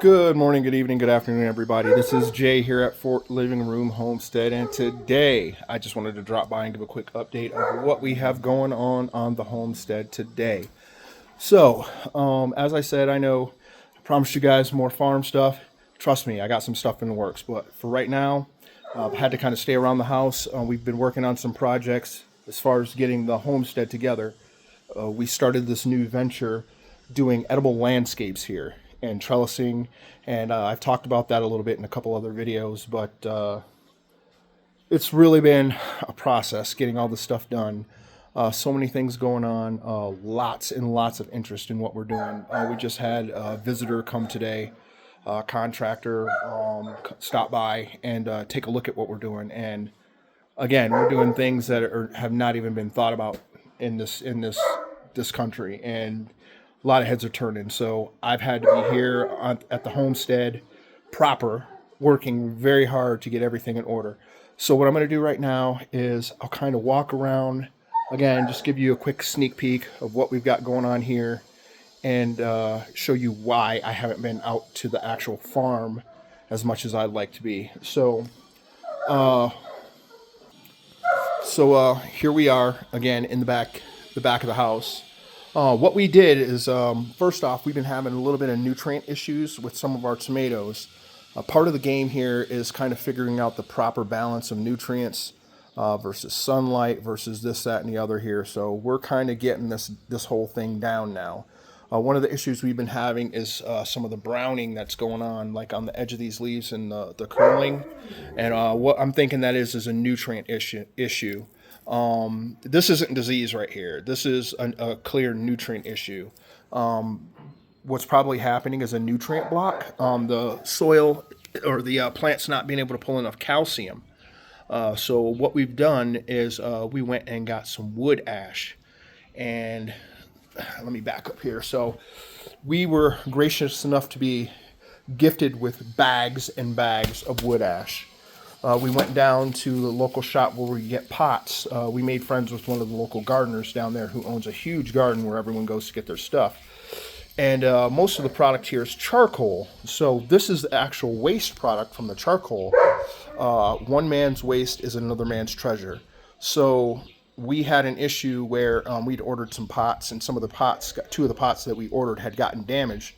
Good morning, good evening, good afternoon, everybody. This is Jay here at Fort Living Room Homestead, and today I just wanted to drop by and give a quick update of what we have going on the homestead today. So, as I said, I know I promised you guys more farm stuff. Trust me, I got some stuff in the works, but for right now, I've had to kind of stay around the house. We've been working on some projects as far as getting the homestead together. We started this new venture doing edible landscapes here and trellising, and I've talked about that a little bit in a couple other videos, but it's really been a process getting all this stuff done. So many things going on, lots and lots of interest in what we're doing. We just had a visitor come today, contractor stop by and take a look at what we're doing. And again, we're doing things that have not even been thought about in this country, and a lot of heads are turning. So I've had to be here at the homestead proper, working very hard to get everything in order. So what I'm going to do right now is I'll kind of walk around again, just give you a quick sneak peek of what we've got going on here, and show you why I haven't been out to the actual farm as much as I'd like to be. So here we are again in the back of the house. What we did is, first off, we've been having a little bit of nutrient issues with some of our tomatoes. Part of the game here is kind of figuring out the proper balance of nutrients versus sunlight versus this, that, and the other here. So we're kind of getting this whole thing down now. One of the issues we've been having is some of the browning that's going on, like on the edge of these leaves and the curling. And what I'm thinking that is a nutrient issue. This isn't disease right here. This is a clear nutrient issue. What's probably happening is a nutrient block. The soil or the plant's not being able to pull enough calcium. So what we've done is we went and got some wood ash, and let me back up here. So we were gracious enough to be gifted with bags and bags of wood ash. We went down to the local shop where we get pots. We made friends with one of the local gardeners down there who owns a huge garden where everyone goes to get their stuff. And most of the product here is charcoal. So this is the actual waste product from the charcoal. One man's waste is another man's treasure. So we had an issue where we'd ordered some pots, and some of the pots, two of the pots that we ordered had gotten damaged.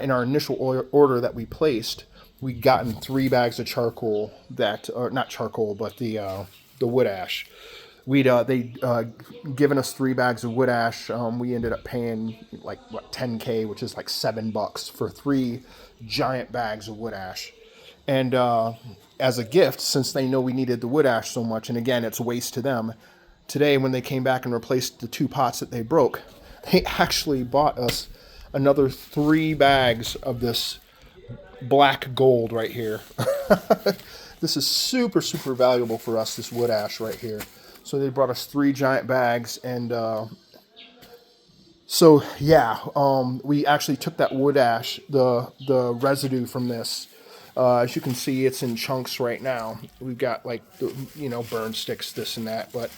In our initial order that we placed, we'd gotten 3 bags of charcoal that, or not charcoal, but the wood ash. They'd given us 3 bags of wood ash. We ended up paying like what, 10K, which is like $7 for 3 giant bags of wood ash. And as a gift, since they know we needed the wood ash so much, and again, it's waste to them, today when they came back and replaced the 2 pots that they broke, they actually bought us another 3 bags of this black gold right here. This is super, super valuable for us, this wood ash right here. So they brought us 3 giant bags, and we actually took that wood ash, the residue from this. As you can see, it's in chunks right now. We've got like burn sticks, this and that, but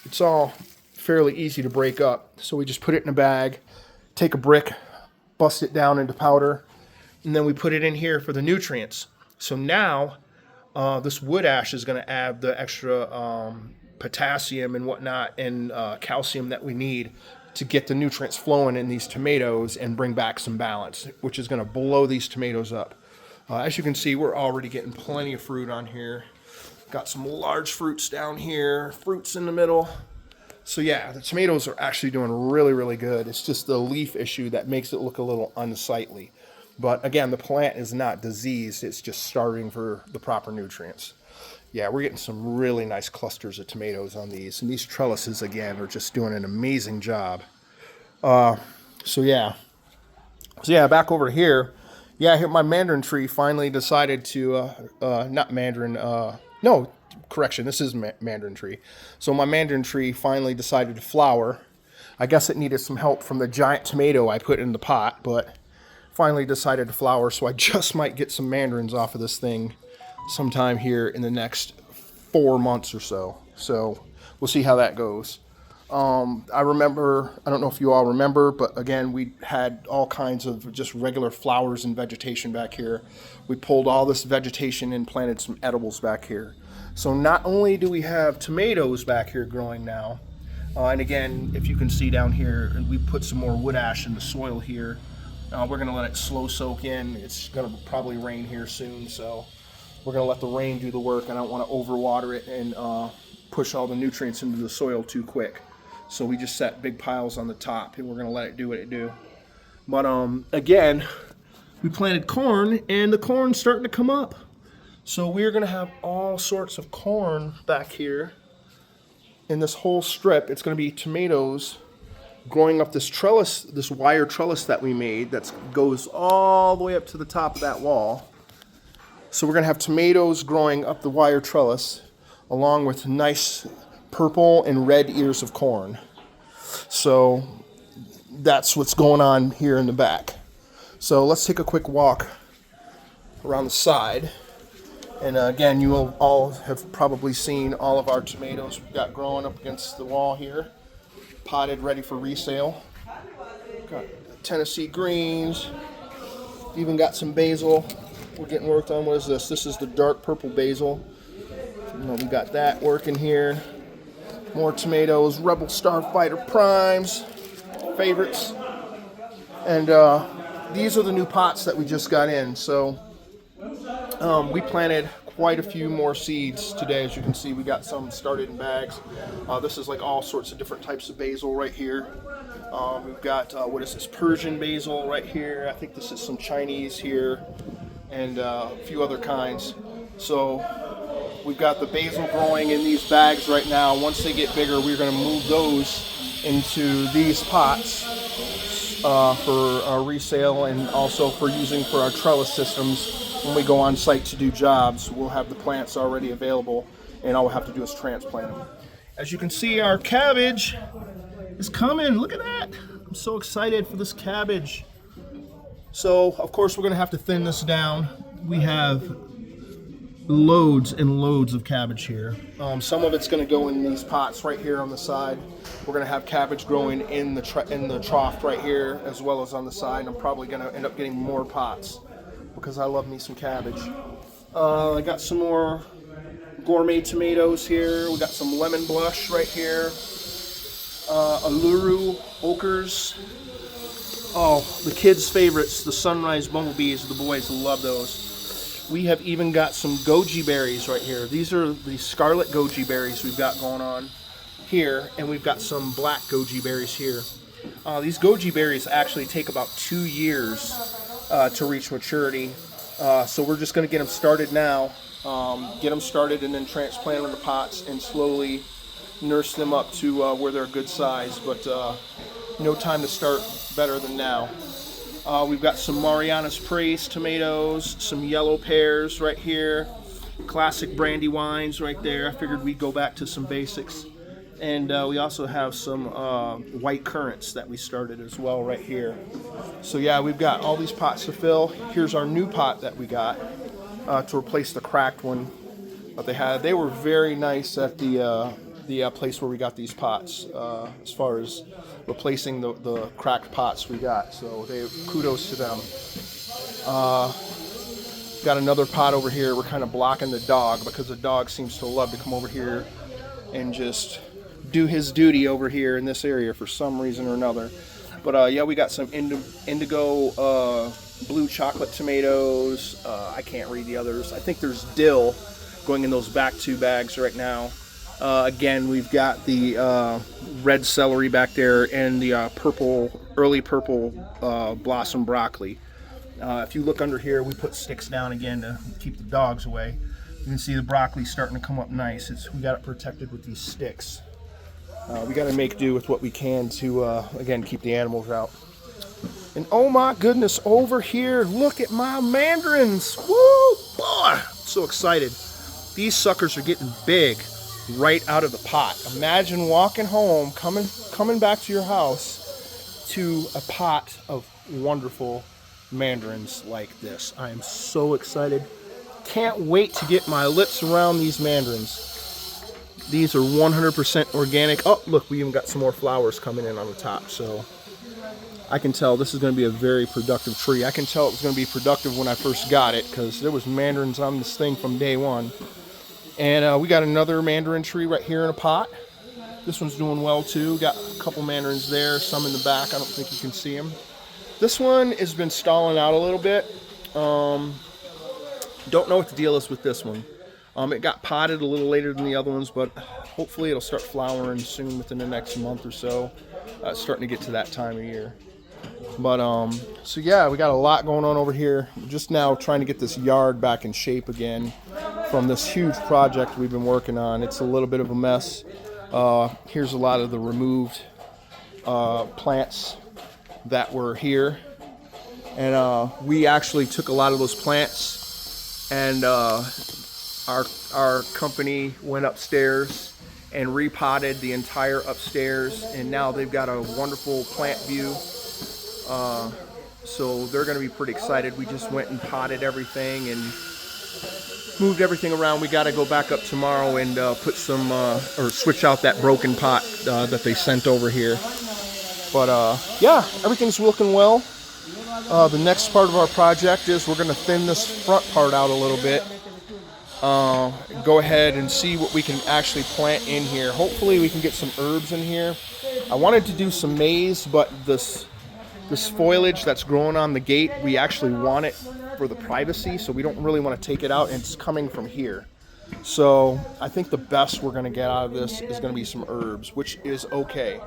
it's all fairly easy to break up. So we just put it in a bag, take a brick, bust it down into powder, and then we put it in here for the nutrients. So now this wood ash is going to add the extra potassium and whatnot and calcium that we need to get the nutrients flowing in these tomatoes and bring back some balance, which is going to blow these tomatoes up. As you can see, we're already getting plenty of fruit on here. Got some large fruits down here, fruits in the middle. So yeah, the tomatoes are actually doing really, really good. It's just the leaf issue that makes it look a little unsightly. But again, the plant is not diseased. It's just starving for the proper nutrients. Yeah, we're getting some really nice clusters of tomatoes on these. And these trellises, again, are just doing an amazing job. So yeah, back over here. Yeah, here my mandarin tree finally decided to, not mandarin, no, correction, this is mandarin tree. So my mandarin tree finally decided to flower. I guess it needed some help from the giant tomato I put in the pot, but finally decided to flower. So I just might get some mandarins off of this thing sometime here in the next 4 months or so. So we'll see how that goes. I remember, I don't know if you all remember, but again, we had all kinds of just regular flowers and vegetation back here. We pulled all this vegetation and planted some edibles back here. So not only do we have tomatoes back here growing now, and again, if you can see down here, we put some more wood ash in the soil here. We're going to let it slow soak in. It's going to probably rain here soon, so we're going to let the rain do the work. I don't want to overwater it and push all the nutrients into the soil too quick. So we just set big piles on the top, and we're going to let it do what it do. But again, we planted corn, and the corn's starting to come up. So we're going to have all sorts of corn back here in this whole strip. It's going to be tomatoes growing up this trellis, this wire trellis that we made that goes all the way up to the top of that wall. So we're going to have tomatoes growing up the wire trellis along with nice purple and red ears of corn. So that's what's going on here in the back. So let's take a quick walk around the side. And again, you will all have probably seen all of our tomatoes we've got growing up against the wall here, potted, ready for resale. Got Tennessee greens, even got some basil we're getting worked on. What is this? This is the dark purple basil. We got that working here. More tomatoes, Rebel Starfighter Primes, favorites. And these are the new pots that we just got in. So we planted quite a few more seeds today. As you can see, we got some started in bags. This is like all sorts of different types of basil right here. We've got, what is this, Persian basil right here. I think this is some Chinese here, and a few other kinds. So we've got the basil growing in these bags right now. Once they get bigger, we're going to move those into these pots for our resale, and also for using for our trellis systems. When we go on site to do jobs, we'll have the plants already available, and all we'll have to do is transplant them. As you can see, our cabbage is coming. Look at that. I'm so excited for this cabbage. So, of course, we're going to have to thin this down. We have loads and loads of cabbage here. Some of it's going to go in these pots right here on the side. We're going to have cabbage growing in the trough right here, as well as on the side. I'm probably going to end up getting more pots because I love me some cabbage. I got some more gourmet tomatoes here. We got some lemon blush right here. Uluru ochres. Oh, the kids' favorites, the sunrise bumblebees. The boys love those. We have even got some goji berries right here. These are the scarlet goji berries we've got going on here, and we've got some black goji berries here. These goji berries actually take about 2 years to reach maturity. So we're just going to get them started now, get them started and then transplant them into pots and slowly nurse them up to where they're a good size. But no time to start better than now. We've got some Mariana's Praise tomatoes, some yellow pears right here, classic brandywines right there. I figured we'd go back to some basics. And we also have some white currants that we started as well right here. So yeah, we've got all these pots to fill. Here's our new pot that we got to replace the cracked one that they had. They were very nice at the place where we got these pots as far as replacing the cracked pots we got. So kudos to them. Got another pot over here. We're kind of blocking the dog because the dog seems to love to come over here and just do his duty over here in this area for some reason or another. But yeah, we got some indigo blue chocolate tomatoes. I can't read the others. I think there's dill going in those back 2 bags right now. Again, we've got the red celery back there and the early purple blossom broccoli. If you look under here, we put sticks down again to keep the dogs away. You can see the broccoli starting to come up nice. We got it protected with these sticks. We got to make do with what we can to, again, keep the animals out. And oh my goodness, over here, look at my mandarins. Woo, boy, I'm so excited. These suckers are getting big right out of the pot. Imagine walking home, coming back to your house to a pot of wonderful mandarins like this. I am so excited. Can't wait to get my lips around these mandarins. These are 100% organic. Oh, look, we even got some more flowers coming in on the top. So I can tell this is going to be a very productive tree. I can tell it was going to be productive when I first got it because there was mandarins on this thing from day one. And we got another mandarin tree right here in a pot. This one's doing well too. Got a couple mandarins there, some in the back. I don't think you can see them. This one has been stalling out a little bit. Don't know what the deal is with this one. It got potted a little later than the other ones, but hopefully it'll start flowering soon within the next month or so. It's starting to get to that time of year. But so yeah, we got a lot going on over here. We're just now trying to get this yard back in shape again from this huge project we've been working on. It's a little bit of a mess. Here's a lot of the removed plants that were here, and we actually took a lot of those plants, and our company went upstairs and repotted the entire upstairs, and now they've got a wonderful plant view. So they're going to be pretty excited. We just went and potted everything and moved everything around. We got to go back up tomorrow and put some or switch out that broken pot that they sent over here. But yeah, everything's looking well. The next part of our project is we're going to thin this front part out a little bit. Go ahead and see what we can actually plant in here. Hopefully we can get some herbs in here. I wanted to do some maize, but this foliage that's growing on the gate, we actually want it for the privacy, so we don't really want to take it out, and it's coming from here. So I think the best we're going to get out of this is going to be some herbs, which is okay.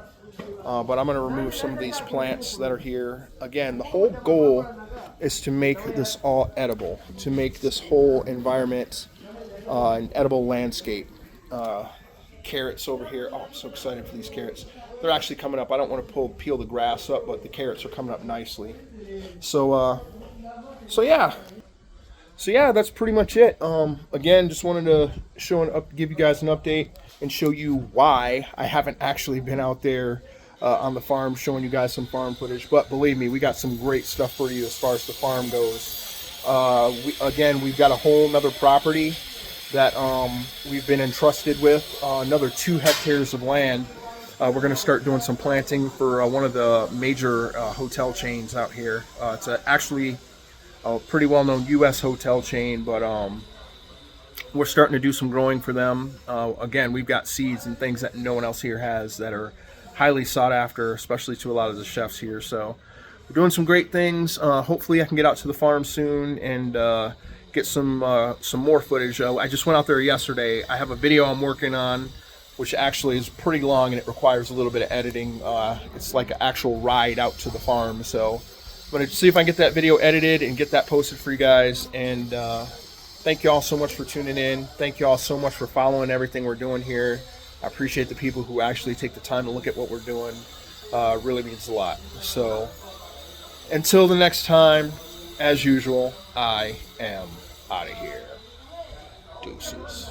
But I'm going to remove some of these plants that are here. Again, the whole goal is to make this all edible, to make this whole environment an edible landscape. Carrots over here. Oh, I'm so excited for these carrots. They're actually coming up. I don't want to peel the grass up, but the carrots are coming up nicely. So yeah. So yeah, that's pretty much it. Again, just wanted to give you guys an update and show you why I haven't actually been out there on the farm showing you guys some farm footage. But believe me, we got some great stuff for you as far as the farm goes. We've got a whole nother property that we've been entrusted with, another 2 hectares of land. We're going to start doing some planting for one of the major hotel chains out here. It's actually a pretty well-known U.S. hotel chain, but we're starting to do some growing for them. Again, we've got seeds and things that no one else here has that are highly sought after, especially to a lot of the chefs here. So we're doing some great things. Hopefully I can get out to the farm soon and get some more footage. I just went out there yesterday. I have a video I'm working on, which actually is pretty long and it requires a little bit of editing. It's like an actual ride out to the farm. So I'm going to see if I can get that video edited and get that posted for you guys. And thank you all so much for tuning in. Thank you all so much for following everything we're doing here. I appreciate the people who actually take the time to look at what we're doing. Really means a lot. So until the next time, as usual, I am out of here. Deuces.